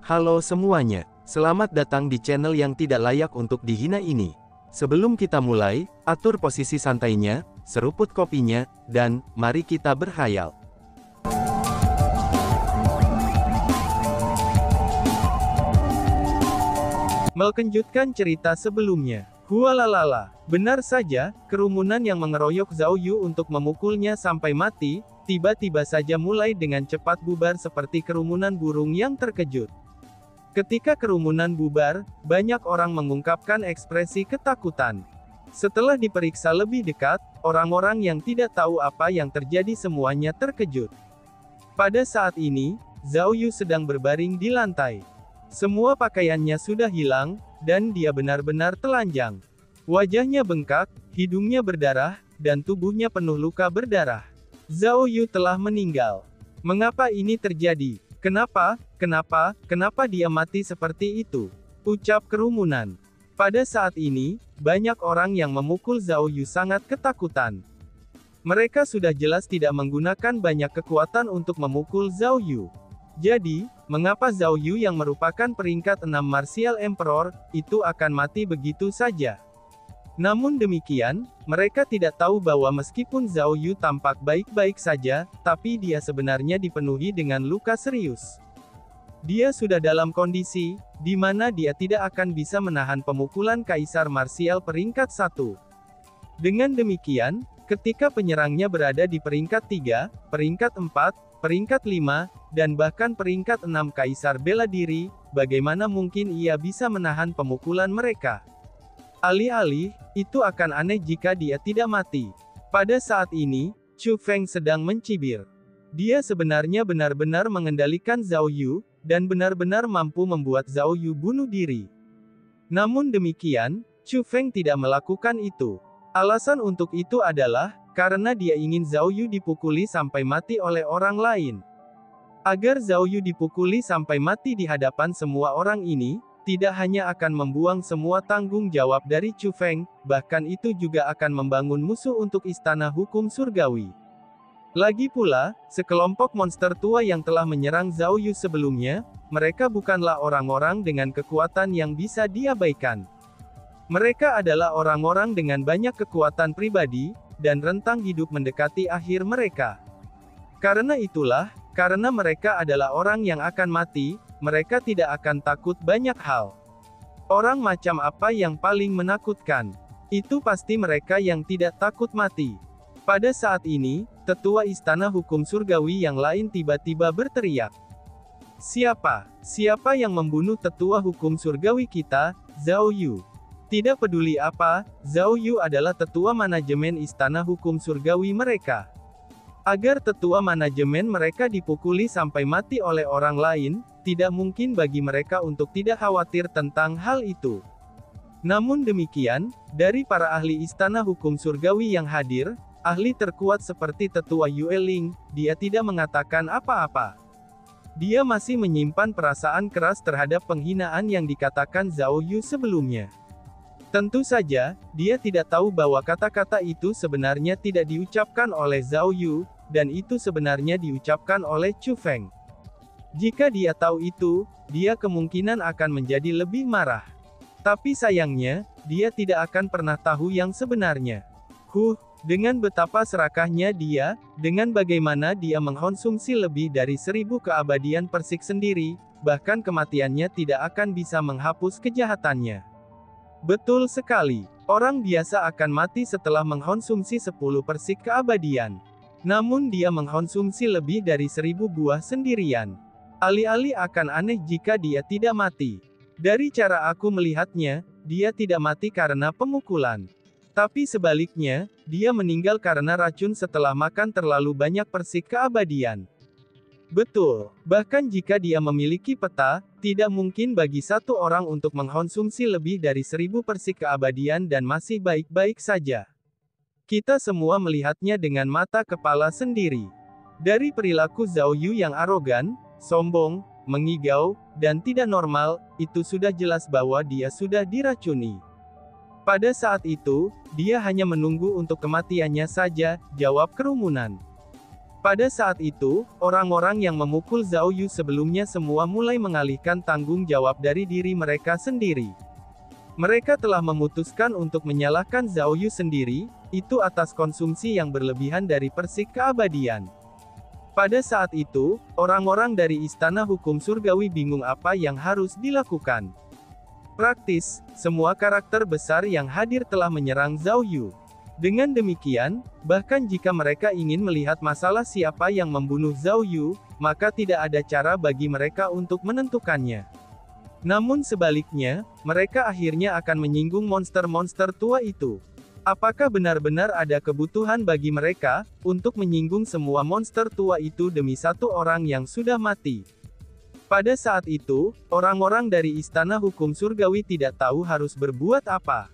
Halo semuanya, selamat datang di channel yang tidak layak untuk dihina ini. Sebelum kita mulai, atur posisi santainya, seruput kopinya, dan mari kita berkhayal. Melanjutkan cerita sebelumnya. Hualalala, benar saja, kerumunan yang mengeroyok Zhao Yu untuk memukulnya sampai mati, tiba-tiba saja mulai dengan cepat bubar seperti kerumunan burung yang terkejut. Ketika kerumunan bubar, banyak orang mengungkapkan ekspresi ketakutan. Setelah diperiksa lebih dekat, orang-orang yang tidak tahu apa yang terjadi semuanya terkejut. Pada saat ini, Zhao Yu sedang berbaring di lantai. Semua pakaiannya sudah hilang, dan dia benar-benar telanjang. Wajahnya bengkak, hidungnya berdarah, dan tubuhnya penuh luka berdarah. Zhao Yu telah meninggal. Mengapa ini terjadi? Kenapa dia mati seperti itu? Ucap kerumunan. Pada saat ini, banyak orang yang memukul Zhao Yu sangat ketakutan. Mereka sudah jelas tidak menggunakan banyak kekuatan untuk memukul Zhao Yu. Jadi, mengapa Zhao Yu yang merupakan peringkat 6 Martial Emperor, itu akan mati begitu saja? Namun demikian, mereka tidak tahu bahwa meskipun Zhao Yu tampak baik-baik saja, tapi dia sebenarnya dipenuhi dengan luka serius. Dia sudah dalam kondisi, di mana dia tidak akan bisa menahan pemukulan Kaisar Martial peringkat 1. Dengan demikian, ketika penyerangnya berada di peringkat 3, peringkat 4, peringkat 5, dan bahkan peringkat 6 Kaisar bela diri, bagaimana mungkin ia bisa menahan pemukulan mereka? Alih-alih, itu akan aneh jika dia tidak mati. Pada saat ini, Chu Feng sedang mencibir. Dia sebenarnya benar-benar mengendalikan Zhao Yu, dan benar-benar mampu membuat Zhao Yu bunuh diri. Namun demikian, Chu Feng tidak melakukan itu. Alasan untuk itu adalah, karena dia ingin Zhao Yu dipukuli sampai mati oleh orang lain. Agar Zhao Yu dipukuli sampai mati di hadapan semua orang ini, tidak hanya akan membuang semua tanggung jawab dari Chu Feng, bahkan itu juga akan membangun musuh untuk istana hukum surgawi. Lagi pula, sekelompok monster tua yang telah menyerang Zhao Yu sebelumnya, mereka bukanlah orang-orang dengan kekuatan yang bisa diabaikan. Mereka adalah orang-orang dengan banyak kekuatan pribadi, dan rentang hidup mendekati akhir mereka. Karena itulah, karena mereka adalah orang yang akan mati, mereka tidak akan takut banyak hal. Orang macam apa yang paling menakutkan? Itu pasti mereka yang tidak takut mati. Pada saat ini, tetua istana hukum surgawi yang lain tiba-tiba berteriak. Siapa yang membunuh tetua hukum surgawi kita, Zhao Yu? Tidak peduli apa, Zhao Yu adalah tetua manajemen istana hukum surgawi mereka. Agar tetua manajemen mereka dipukuli sampai mati oleh orang lain, tidak mungkin bagi mereka untuk tidak khawatir tentang hal itu. Namun demikian, dari para ahli istana hukum surgawi yang hadir, ahli terkuat seperti tetua Yue Ling, dia tidak mengatakan apa-apa. Dia masih menyimpan perasaan keras terhadap penghinaan yang dikatakan Zhao Yu sebelumnya. Tentu saja, dia tidak tahu bahwa kata-kata itu sebenarnya tidak diucapkan oleh Zhao Yu, dan itu sebenarnya diucapkan oleh Chu Feng. Jika dia tahu itu, dia kemungkinan akan menjadi lebih marah. Tapi sayangnya, dia tidak akan pernah tahu yang sebenarnya. Dengan betapa serakahnya dia, dengan bagaimana dia mengkonsumsi lebih dari 1000 keabadian persik sendiri, bahkan kematiannya tidak akan bisa menghapus kejahatannya. Betul sekali, orang biasa akan mati setelah mengkonsumsi 10 persik keabadian. Namun dia mengkonsumsi lebih dari 1000 buah sendirian. Alih-alih akan aneh jika dia tidak mati. Dari cara aku melihatnya, dia tidak mati karena pemukulan. Tapi sebaliknya, dia meninggal karena racun setelah makan terlalu banyak persik keabadian. Betul, bahkan jika dia memiliki peta, tidak mungkin bagi satu orang untuk mengkonsumsi lebih dari 1000 persik keabadian dan masih baik-baik saja. Kita semua melihatnya dengan mata kepala sendiri. Dari perilaku Zhao Yu yang arogan, sombong, mengigau, dan tidak normal, itu sudah jelas bahwa dia sudah diracuni. Pada saat itu, dia hanya menunggu untuk kematiannya saja, jawab kerumunan. Pada saat itu, orang-orang yang memukul Zhao Yu sebelumnya semua mulai mengalihkan tanggung jawab dari diri mereka sendiri. Mereka telah memutuskan untuk menyalahkan Zhao Yu sendiri, itu atas konsumsi yang berlebihan dari persik keabadian. Pada saat itu, orang-orang dari Istana Hukum Surgawi bingung apa yang harus dilakukan. Praktis, semua karakter besar yang hadir telah menyerang Zhao Yu. Dengan demikian, bahkan jika mereka ingin melihat masalah siapa yang membunuh Zhao Yu, maka tidak ada cara bagi mereka untuk menentukannya. Namun sebaliknya, mereka akhirnya akan menyinggung monster-monster tua itu. Apakah benar-benar ada kebutuhan bagi mereka untuk menyinggung semua monster tua itu demi satu orang yang sudah mati? Pada saat itu, orang-orang dari Istana Hukum Surgawi tidak tahu harus berbuat apa.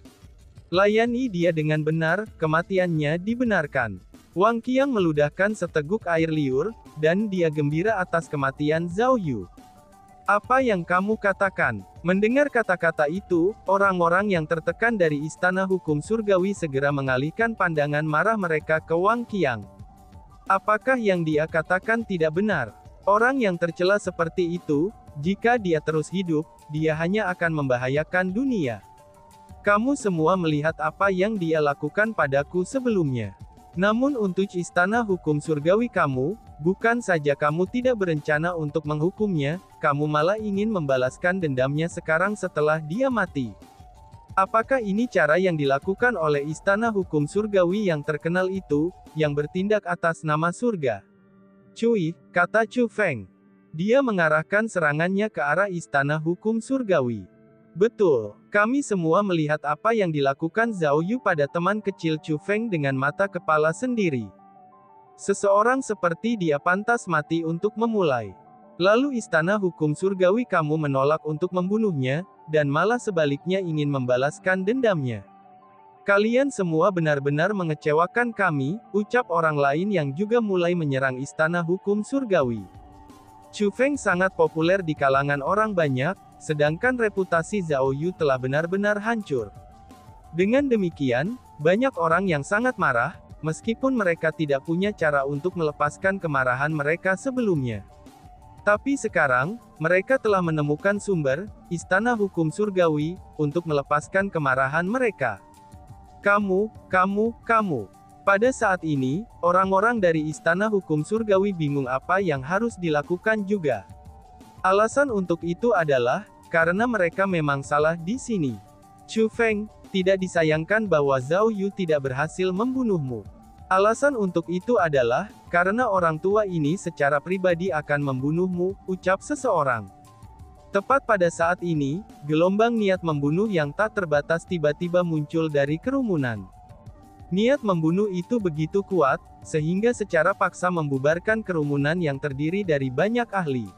Layani dia dengan benar, kematiannya dibenarkan. Wang Qiang meludahkan seteguk air liur, dan dia gembira atas kematian Zhao Yu. Apa yang kamu katakan? Mendengar kata-kata itu, orang-orang yang tertekan dari Istana Hukum Surgawi segera mengalihkan pandangan marah mereka ke Wang Qiang. Apakah yang dia katakan tidak benar? Orang yang tercela seperti itu, jika dia terus hidup, dia hanya akan membahayakan dunia. Kamu semua melihat apa yang dia lakukan padaku sebelumnya. Namun untuk Istana Hukum Surgawi kamu, bukan saja kamu tidak berencana untuk menghukumnya, kamu malah ingin membalaskan dendamnya sekarang setelah dia mati. Apakah ini cara yang dilakukan oleh Istana Hukum Surgawi yang terkenal itu, yang bertindak atas nama surga? Cui, kata Chu Feng. Dia mengarahkan serangannya ke arah Istana Hukum Surgawi. Betul, kami semua melihat apa yang dilakukan Zhao Yu pada teman kecil Chu Feng dengan mata kepala sendiri. Seseorang seperti dia pantas mati untuk memulai. Lalu Istana Hukum Surgawi kamu menolak untuk membunuhnya, dan malah sebaliknya ingin membalaskan dendamnya. Kalian semua benar-benar mengecewakan kami, ucap orang lain yang juga mulai menyerang Istana Hukum Surgawi. Chu Feng sangat populer di kalangan orang banyak, sedangkan reputasi Zhao Yu telah benar-benar hancur. Dengan demikian, banyak orang yang sangat marah, meskipun mereka tidak punya cara untuk melepaskan kemarahan mereka sebelumnya. Tapi sekarang, mereka telah menemukan sumber, Istana Hukum Surgawi, untuk melepaskan kemarahan mereka. Kamu. Pada saat ini, orang-orang dari Istana Hukum Surgawi bingung apa yang harus dilakukan juga. Alasan untuk itu adalah, karena mereka memang salah di sini. Chu Feng, tidak disayangkan bahwa Zhao Yu tidak berhasil membunuhmu. Alasan untuk itu adalah, karena orang tua ini secara pribadi akan membunuhmu, ucap seseorang. Tepat pada saat ini, gelombang niat membunuh yang tak terbatas tiba-tiba muncul dari kerumunan. Niat membunuh itu begitu kuat, sehingga secara paksa membubarkan kerumunan yang terdiri dari banyak ahli.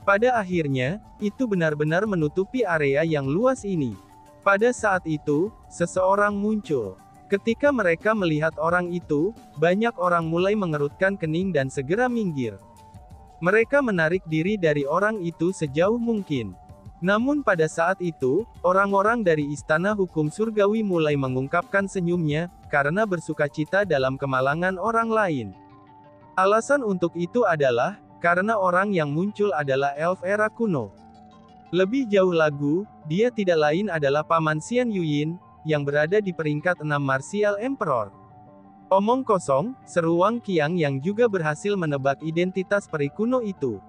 Pada akhirnya, itu benar-benar menutupi area yang luas ini. Pada saat itu, seseorang muncul. Ketika mereka melihat orang itu, banyak orang mulai mengerutkan kening dan segera minggir. Mereka menarik diri dari orang itu sejauh mungkin. Namun pada saat itu, orang-orang dari Istana Hukum Surgawi mulai mengungkapkan senyumnya, karena bersukacita dalam kemalangan orang lain. Alasan untuk itu adalah, karena orang yang muncul adalah elf era kuno. Lebih jauh lagu, dia tidak lain adalah Paman Xian Yuyin, yang berada di peringkat 6 Martial Emperor. Omong kosong, seru Wang Qiang yang juga berhasil menebak identitas peri kuno itu.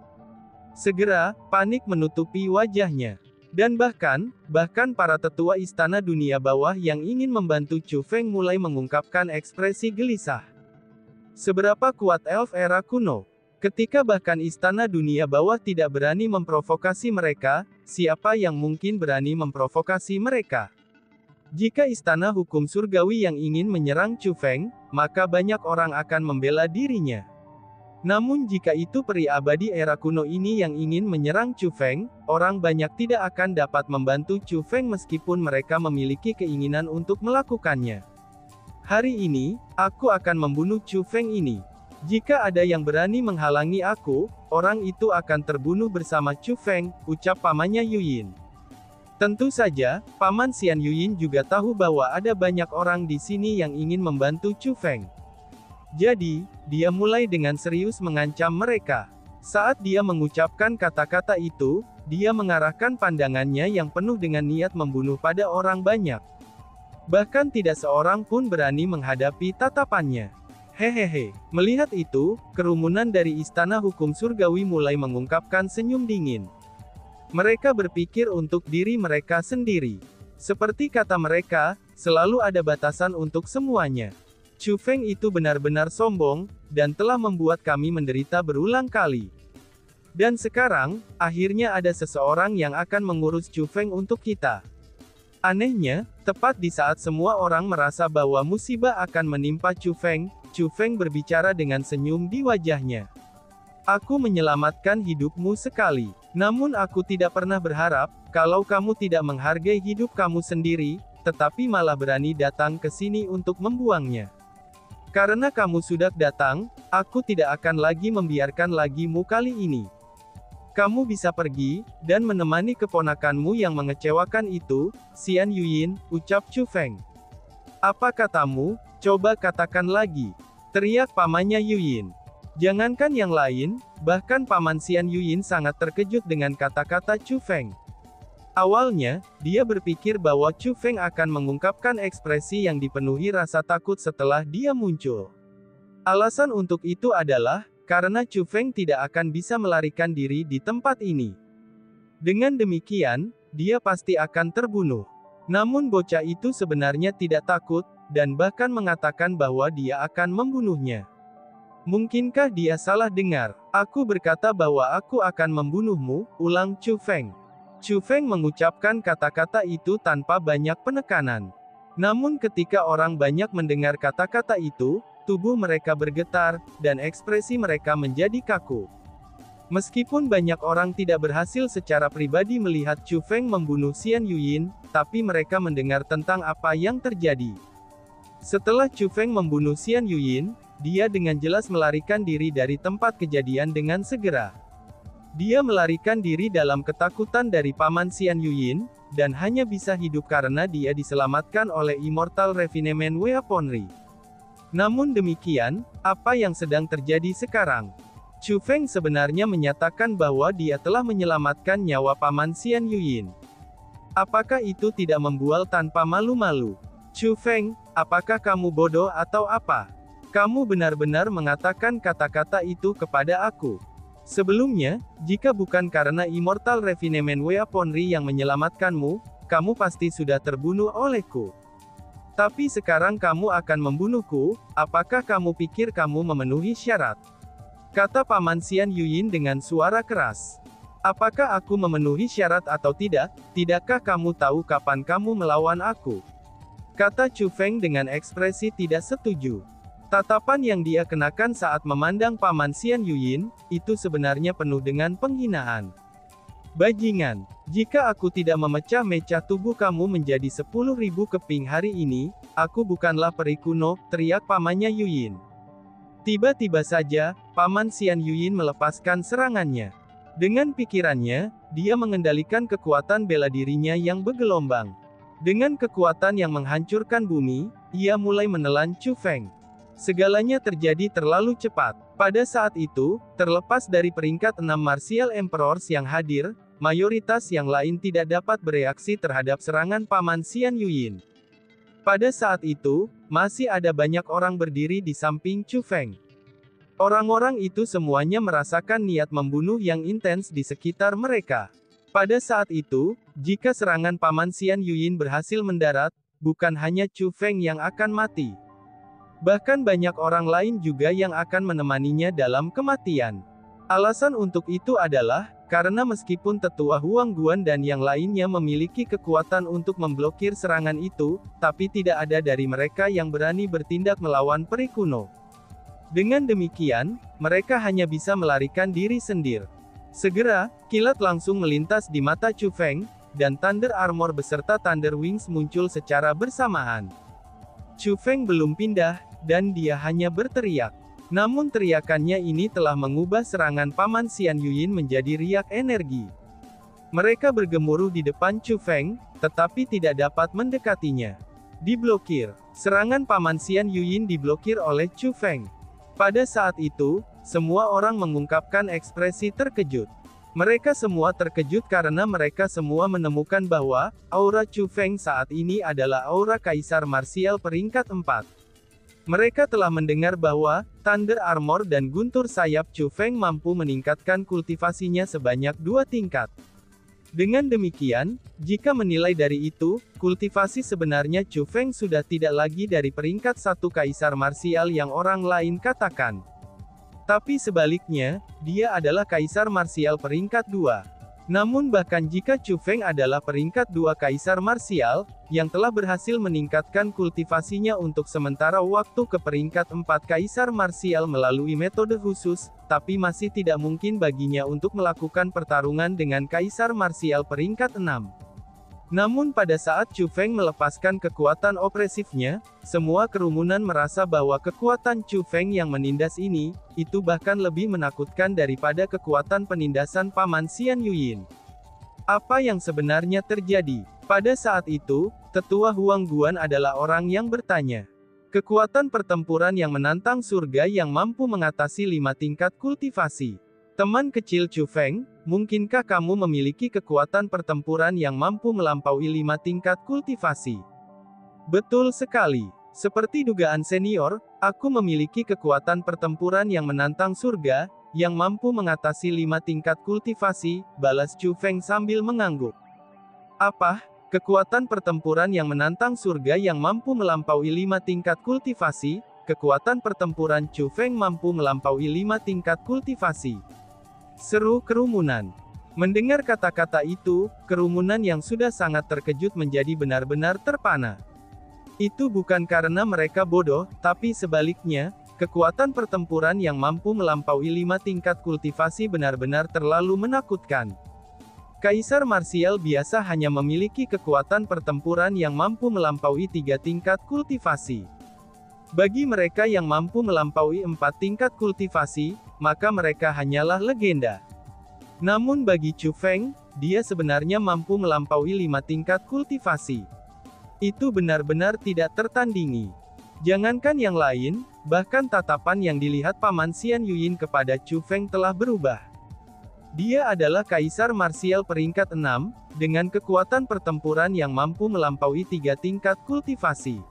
Segera, panik menutupi wajahnya. Dan bahkan para tetua Istana Dunia Bawah yang ingin membantu Chu Feng mulai mengungkapkan ekspresi gelisah. Seberapa kuat elf era kuno? Ketika bahkan Istana Dunia Bawah tidak berani memprovokasi mereka, siapa yang mungkin berani memprovokasi mereka? Jika Istana Hukum Surgawi yang ingin menyerang Chu Feng, maka banyak orang akan membela dirinya. Namun jika itu peri abadi era kuno ini yang ingin menyerang Chu Feng, orang banyak tidak akan dapat membantu Chu Feng meskipun mereka memiliki keinginan untuk melakukannya. Hari ini, aku akan membunuh Chu Feng ini. Jika ada yang berani menghalangi aku, orang itu akan terbunuh bersama Chu Feng, ucap pamannya Yuyin. Tentu saja, Paman Xian Yuyin juga tahu bahwa ada banyak orang di sini yang ingin membantu Chu Feng. Jadi, dia mulai dengan serius mengancam mereka. Saat dia mengucapkan kata-kata itu, dia mengarahkan pandangannya yang penuh dengan niat membunuh pada orang banyak. Bahkan tidak seorang pun berani menghadapi tatapannya. Hehehe. Melihat itu, kerumunan dari Istana Hukum Surgawi mulai mengungkapkan senyum dingin. Mereka berpikir untuk diri mereka sendiri. Seperti kata mereka, selalu ada batasan untuk semuanya. Chu Feng itu benar-benar sombong, dan telah membuat kami menderita berulang kali. Dan sekarang, akhirnya ada seseorang yang akan mengurus Chu Feng untuk kita. Anehnya, tepat di saat semua orang merasa bahwa musibah akan menimpa Chu Feng berbicara dengan senyum di wajahnya. Aku menyelamatkan hidupmu sekali. Namun aku tidak pernah berharap, kalau kamu tidak menghargai hidup kamu sendiri, tetapi malah berani datang ke sini untuk membuangnya. Karena kamu sudah datang, aku tidak akan lagi membiarkan lagimu kali ini. Kamu bisa pergi, dan menemani keponakanmu yang mengecewakan itu, Xian Yuyin, ucap Chu Feng. Apa katamu? Coba katakan lagi. Teriak pamannya Yuyin. Jangankan yang lain, bahkan paman Xian Yuyin sangat terkejut dengan kata-kata Chu Feng. Awalnya, dia berpikir bahwa Chu Feng akan mengungkapkan ekspresi yang dipenuhi rasa takut setelah dia muncul. Alasan untuk itu adalah, karena Chu Feng tidak akan bisa melarikan diri di tempat ini. Dengan demikian, dia pasti akan terbunuh. Namun bocah itu sebenarnya tidak takut, dan bahkan mengatakan bahwa dia akan membunuhnya. Mungkinkah dia salah dengar? Aku berkata bahwa aku akan membunuhmu, ulang Chu Feng. Chu Feng mengucapkan kata-kata itu tanpa banyak penekanan. Namun ketika orang banyak mendengar kata-kata itu, tubuh mereka bergetar, dan ekspresi mereka menjadi kaku. Meskipun banyak orang tidak berhasil secara pribadi melihat Chu Feng membunuh Xian Yuyin, tapi mereka mendengar tentang apa yang terjadi. Setelah Chu Feng membunuh Xian Yuyin, dia dengan jelas melarikan diri dari tempat kejadian dengan segera. Dia melarikan diri dalam ketakutan dari paman Xian Yuyin, dan hanya bisa hidup karena dia diselamatkan oleh Immortal Refinement Weaponry. Namun demikian, apa yang sedang terjadi sekarang? Chu Feng sebenarnya menyatakan bahwa dia telah menyelamatkan nyawa paman Xian Yuyin. Apakah itu tidak membual tanpa malu-malu? Chu Feng, apakah kamu bodoh atau apa? Kamu benar-benar mengatakan kata-kata itu kepada aku. Sebelumnya, jika bukan karena Immortal Refinement Weaponry yang menyelamatkanmu, kamu pasti sudah terbunuh olehku. Tapi sekarang kamu akan membunuhku, apakah kamu pikir kamu memenuhi syarat? Kata paman Xian Yuyin dengan suara keras. Apakah aku memenuhi syarat atau tidak? Tidakkah kamu tahu kapan kamu melawan aku? Kata Chu Feng dengan ekspresi tidak setuju. Tatapan yang dia kenakan saat memandang paman Xian Yuyin, itu sebenarnya penuh dengan penghinaan. Bajingan, jika aku tidak memecah-mecah tubuh kamu menjadi 10.000 keping hari ini, aku bukanlah peri kuno, teriak pamannya Yuyin. Tiba-tiba saja, paman Xian Yuyin melepaskan serangannya. Dengan pikirannya, dia mengendalikan kekuatan bela dirinya yang bergelombang. Dengan kekuatan yang menghancurkan bumi, ia mulai menelan Chu Feng. Segalanya terjadi terlalu cepat. Pada saat itu, terlepas dari peringkat 6 Martial Emperors yang hadir, mayoritas yang lain tidak dapat bereaksi terhadap serangan paman Xian Yuyin. Pada saat itu, masih ada banyak orang berdiri di samping Chu Feng. Orang-orang itu semuanya merasakan niat membunuh yang intens di sekitar mereka. Pada saat itu, jika serangan paman Xian Yuyin berhasil mendarat, bukan hanya Chu Feng yang akan mati. Bahkan banyak orang lain juga yang akan menemaninya dalam kematian. Alasan untuk itu adalah, karena meskipun tetua Huang Guan dan yang lainnya memiliki kekuatan untuk memblokir serangan itu, tapi tidak ada dari mereka yang berani bertindak melawan peri kuno. Dengan demikian, mereka hanya bisa melarikan diri sendiri. Segera, kilat langsung melintas di mata Chu Feng, dan Thunder Armor beserta Thunder Wings muncul secara bersamaan. Chu Feng belum pindah, dan dia hanya berteriak. Namun teriakannya ini telah mengubah serangan paman Xian Yuyin menjadi riak energi. Mereka bergemuruh di depan Chu Feng, tetapi tidak dapat mendekatinya. Diblokir. Serangan paman Xian Yuyin diblokir oleh Chu Feng. Pada saat itu, semua orang mengungkapkan ekspresi terkejut. Mereka semua terkejut karena mereka semua menemukan bahwa aura Chu Feng saat ini adalah aura kaisar marsial peringkat 4. Mereka telah mendengar bahwa Thunder Armor dan guntur sayap Chu Feng mampu meningkatkan kultivasinya sebanyak 2 tingkat. Dengan demikian, jika menilai dari itu, kultivasi sebenarnya Chu Feng sudah tidak lagi dari peringkat 1 kaisar marsial yang orang lain katakan. Tapi sebaliknya, dia adalah kaisar marsial peringkat 2. Namun bahkan jika Chu Feng adalah peringkat 2 kaisar marsial, yang telah berhasil meningkatkan kultivasinya untuk sementara waktu ke peringkat 4 kaisar marsial melalui metode khusus, tapi masih tidak mungkin baginya untuk melakukan pertarungan dengan kaisar marsial peringkat 6. Namun pada saat Chu Feng melepaskan kekuatan opresifnya, semua kerumunan merasa bahwa kekuatan Chu Feng yang menindas ini, itu bahkan lebih menakutkan daripada kekuatan penindasan Paman Xian Yuyin. Apa yang sebenarnya terjadi? Pada saat itu, Tetua Huang Guan adalah orang yang bertanya. Kekuatan pertempuran yang menantang surga yang mampu mengatasi 5 tingkat kultivasi. Teman kecil Chu Feng, mungkinkah kamu memiliki kekuatan pertempuran yang mampu melampaui 5 tingkat kultivasi? Betul sekali. Seperti dugaan senior, aku memiliki kekuatan pertempuran yang menantang surga, yang mampu mengatasi 5 tingkat kultivasi, balas Chu Feng sambil mengangguk. Apa? Kekuatan pertempuran yang menantang surga yang mampu melampaui 5 tingkat kultivasi? Kekuatan pertempuran Chu Feng mampu melampaui 5 tingkat kultivasi. Seru kerumunan. Mendengar kata-kata itu, kerumunan yang sudah sangat terkejut menjadi benar-benar terpana. Itu bukan karena mereka bodoh, tapi sebaliknya, kekuatan pertempuran yang mampu melampaui 5 tingkat kultivasi benar-benar terlalu menakutkan. Kaisar marsial biasa hanya memiliki kekuatan pertempuran yang mampu melampaui 3 tingkat kultivasi. Bagi mereka yang mampu melampaui 4 tingkat kultivasi, maka mereka hanyalah legenda. Namun bagi Chu Feng, dia sebenarnya mampu melampaui 5 tingkat kultivasi. Itu benar-benar tidak tertandingi. Jangankan yang lain, bahkan tatapan yang dilihat Paman Xian Yuyin kepada Chu Feng telah berubah. Dia adalah kaisar marsial peringkat 6, dengan kekuatan pertempuran yang mampu melampaui 3 tingkat kultivasi.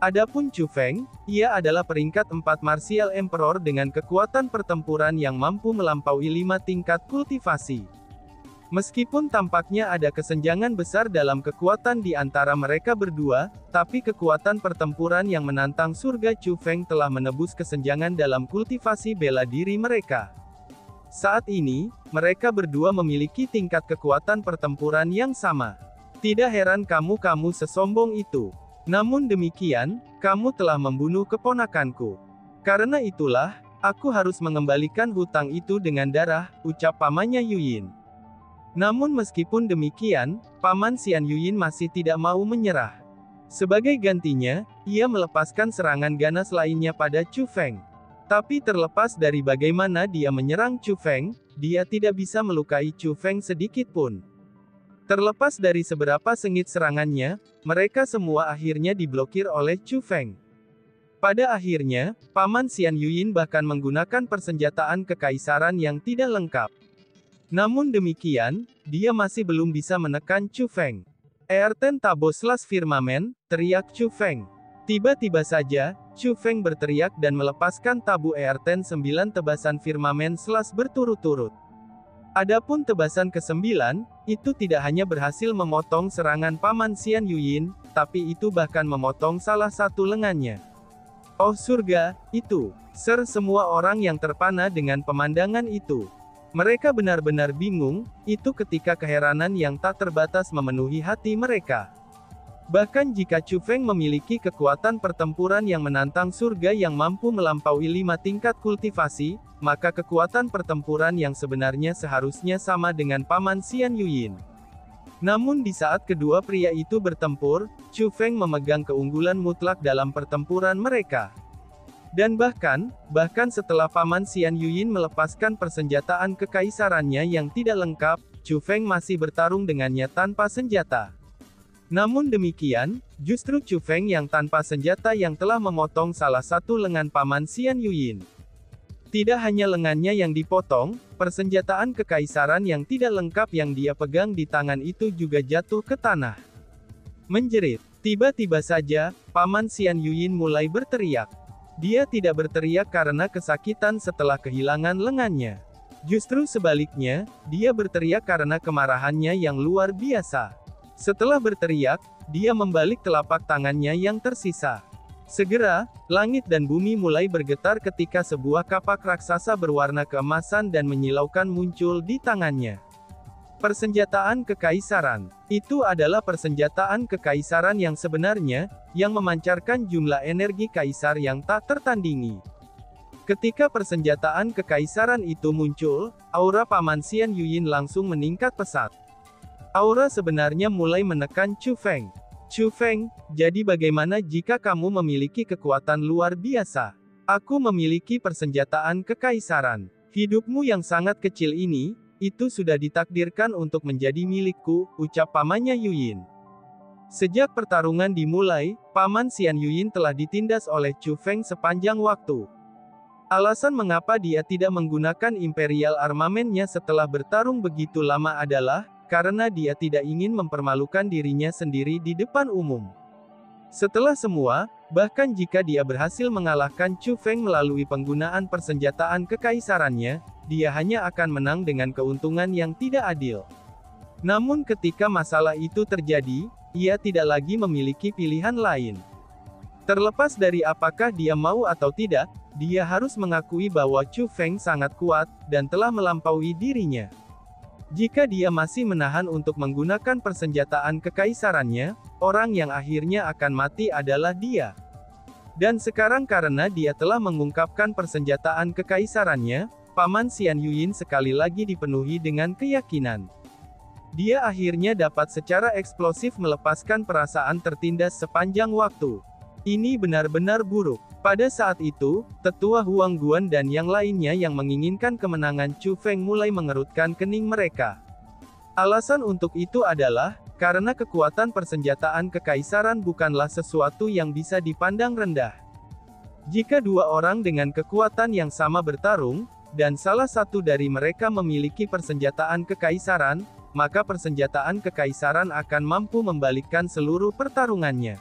Adapun Chu Feng, ia adalah peringkat 4 martial emperor dengan kekuatan pertempuran yang mampu melampaui 5 tingkat kultivasi. Meskipun tampaknya ada kesenjangan besar dalam kekuatan di antara mereka berdua, tapi kekuatan pertempuran yang menantang surga Chu Feng telah menebus kesenjangan dalam kultivasi bela diri mereka. Saat ini, mereka berdua memiliki tingkat kekuatan pertempuran yang sama. Tidak heran kamu sesombong itu. Namun demikian, kamu telah membunuh keponakanku. Karena itulah, aku harus mengembalikan hutang itu dengan darah, ucap pamannya Yuyin. Namun meskipun demikian, Paman Xian Yuyin masih tidak mau menyerah. Sebagai gantinya, ia melepaskan serangan ganas lainnya pada Chu Feng. Tapi terlepas dari bagaimana dia menyerang Chu Feng, dia tidak bisa melukai Chu Feng sedikit pun. Terlepas dari seberapa sengit serangannya, mereka semua akhirnya diblokir oleh Chu Feng. Pada akhirnya, Paman Xian Yuyin bahkan menggunakan persenjataan kekaisaran yang tidak lengkap. Namun demikian, dia masih belum bisa menekan Chu Feng. Earthen Taboslas Firmamen, teriak Chu Feng. Tiba-tiba saja, Chu Feng berteriak dan melepaskan tabu Earthen 9 tebasan firmamen selas berturut-turut. Adapun tebasan ke-9, itu tidak hanya berhasil memotong serangan Paman Xian Yuyin, tapi itu bahkan memotong salah satu lengannya. Oh surga, itu! Semua orang yang terpana dengan pemandangan itu. Mereka benar-benar bingung, itu ketika keheranan yang tak terbatas memenuhi hati mereka. Bahkan jika Chu Feng memiliki kekuatan pertempuran yang menantang surga yang mampu melampaui 5 tingkat kultivasi, maka kekuatan pertempuran yang sebenarnya seharusnya sama dengan Paman Xian Yuyin. Namun di saat kedua pria itu bertempur, Chu Feng memegang keunggulan mutlak dalam pertempuran mereka. Dan bahkan setelah Paman Xian Yuyin melepaskan persenjataan kekaisarannya yang tidak lengkap, Chu Feng masih bertarung dengannya tanpa senjata. Namun demikian, justru Chu Feng yang tanpa senjata yang telah memotong salah satu lengan Paman Xian Yuyin. Tidak hanya lengannya yang dipotong, persenjataan kekaisaran yang tidak lengkap yang dia pegang di tangan itu juga jatuh ke tanah. Menjerit. Tiba-tiba saja, Paman Xian Yuyin mulai berteriak. Dia tidak berteriak karena kesakitan setelah kehilangan lengannya. Justru sebaliknya, dia berteriak karena kemarahannya yang luar biasa. Setelah berteriak, dia membalik telapak tangannya yang tersisa. Segera, langit dan bumi mulai bergetar ketika sebuah kapak raksasa berwarna keemasan dan menyilaukan muncul di tangannya. Persenjataan kekaisaran. Itu adalah persenjataan kekaisaran yang sebenarnya, yang memancarkan jumlah energi kaisar yang tak tertandingi. Ketika persenjataan kekaisaran itu muncul, aura Paman Xian Yuyin langsung meningkat pesat. Aura sebenarnya mulai menekan Chu Feng. Chu Feng, jadi bagaimana jika kamu memiliki kekuatan luar biasa? Aku memiliki persenjataan kekaisaran. Hidupmu yang sangat kecil ini, itu sudah ditakdirkan untuk menjadi milikku, ucap pamannya Yuyin. Sejak pertarungan dimulai, Paman Xian Yuyin telah ditindas oleh Chu Feng sepanjang waktu. Alasan mengapa dia tidak menggunakan Imperial Armament-nya setelah bertarung begitu lama adalah, karena dia tidak ingin mempermalukan dirinya sendiri di depan umum. Setelah semua, bahkan jika dia berhasil mengalahkan Chu Feng melalui penggunaan persenjataan kekaisarannya, dia hanya akan menang dengan keuntungan yang tidak adil. Namun ketika masalah itu terjadi, ia tidak lagi memiliki pilihan lain. Terlepas dari apakah dia mau atau tidak, dia harus mengakui bahwa Chu Feng sangat kuat, dan telah melampaui dirinya. Jika dia masih menahan untuk menggunakan persenjataan kekaisarannya, orang yang akhirnya akan mati adalah dia. Dan sekarang karena dia telah mengungkapkan persenjataan kekaisarannya, Paman Xian Yuyin sekali lagi dipenuhi dengan keyakinan. Dia akhirnya dapat secara eksplosif melepaskan perasaan tertindas sepanjang waktu. Ini benar-benar buruk. Pada saat itu, Tetua Huang Guan dan yang lainnya yang menginginkan kemenangan Chu Feng mulai mengerutkan kening mereka. Alasan untuk itu adalah, karena kekuatan persenjataan kekaisaran bukanlah sesuatu yang bisa dipandang rendah. Jika dua orang dengan kekuatan yang sama bertarung, dan salah satu dari mereka memiliki persenjataan kekaisaran, maka persenjataan kekaisaran akan mampu membalikkan seluruh pertarungannya.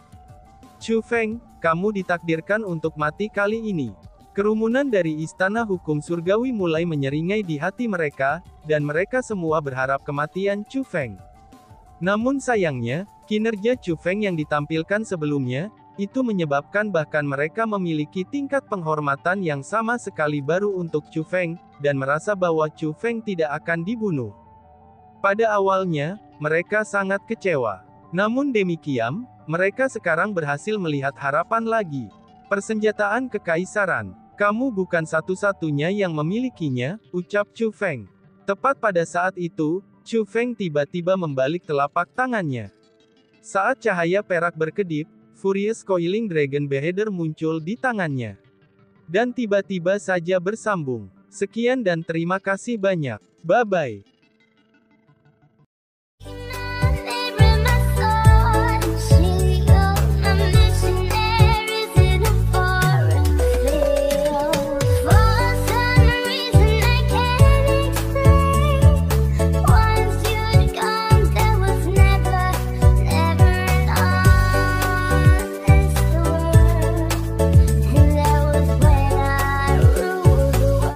Chu Feng, kamu ditakdirkan untuk mati kali ini. Kerumunan dari Istana Hukum Surgawi mulai menyeringai di hati mereka, dan mereka semua berharap kematian Chu Feng. Namun sayangnya, kinerja Chu Feng yang ditampilkan sebelumnya, itu menyebabkan bahkan mereka memiliki tingkat penghormatan yang sama sekali baru untuk Chu Feng, dan merasa bahwa Chu Feng tidak akan dibunuh. Pada awalnya, mereka sangat kecewa. Namun demikian, mereka sekarang berhasil melihat harapan lagi. Persenjataan kekaisaran. Kamu bukan satu-satunya yang memilikinya, ucap Chu Feng. Tepat pada saat itu, Chu Feng tiba-tiba membalik telapak tangannya. Saat cahaya perak berkedip, Furious Coiling Dragon Beheader muncul di tangannya. Dan tiba-tiba saja bersambung. Sekian dan terima kasih banyak. Bye-bye.